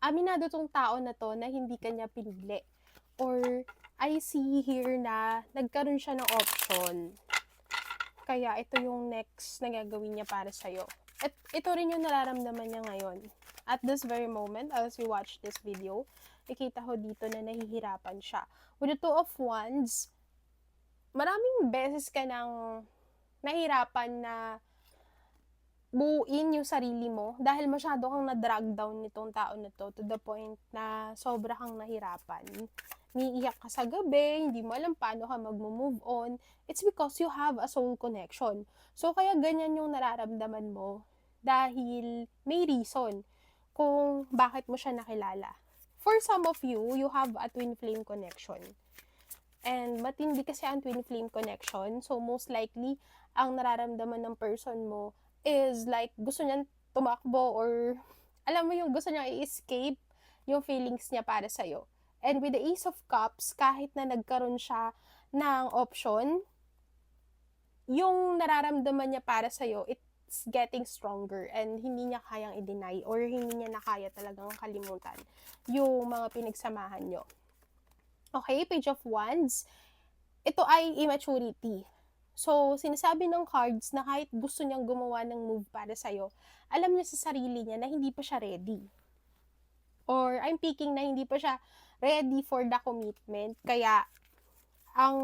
Aminado 'tong tao na 'to na hindi ka niya pinili or I see here na nagkaroon siya ng option. Kaya ito yung next na gagawin niya para sa'yo. At ito rin yung nararamdaman niya ngayon. At this very moment, as you watch this video, ikita ko dito na nahihirapan siya. With the Two of Wands, maraming beses ka nang nahirapan na buuin yung sarili mo dahil masyado kang na-drag down nitong tao na to the point na sobra kang nahirapan. Umiiyak ka sa gabi, hindi mo alam paano ka mag-move on. It's because you have a soul connection. So kaya ganyan yung nararamdaman mo dahil may reason kung bakit mo siya nakilala. For some of you, you have a twin flame connection. And matindi kasi ang twin flame connection. So most likely, ang nararamdaman ng person mo is like gusto niyang tumakbo or alam mo yung gusto niyang i-escape yung feelings niya para sa'yo. And with the Ace of Cups, kahit na nagkaroon siya ng option, yung nararamdaman niya para sa'yo, it's getting stronger and hindi niya kayang i-deny or hindi niya na kaya talagang kalimutan yung mga pinagsamahan nyo. Okay, Page of Wands. Ito ay immaturity. So, sinasabi ng cards na kahit gusto niyang gumawa ng move para sa'yo, alam niya sa sarili niya na hindi pa siya ready. Or I'm picking na hindi pa siya ready for the commitment. Kaya, ang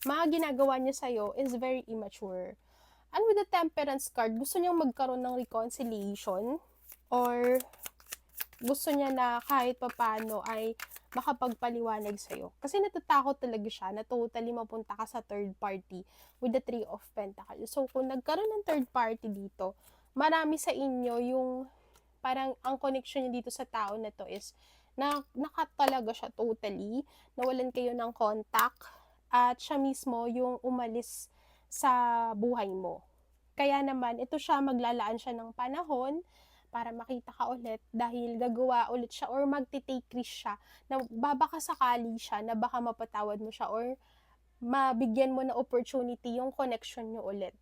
mga ginagawa niya sa'yo is very immature. And with the Temperance card, gusto niyang magkaroon ng reconciliation or gusto niya na kahit papano ay makapagpaliwanag sa'yo. Kasi natatakot talaga siya na totally mapunta ka sa third party with the Three of Pentacles. So, kung nagkaroon ng third party dito, marami sa inyo yung parang ang connection niya dito sa tao na to is na nakat talaga siya totally, nawalan kayo ng contact, at siya mismo yung umalis sa buhay mo. Kaya naman, ito siya, maglalaan siya ng panahon para makita ka ulit dahil gagawa ulit siya or magti-take risk siya na babaka sakali siya na baka mapatawad mo siya or mabigyan mo na opportunity yung connection nyo ulit.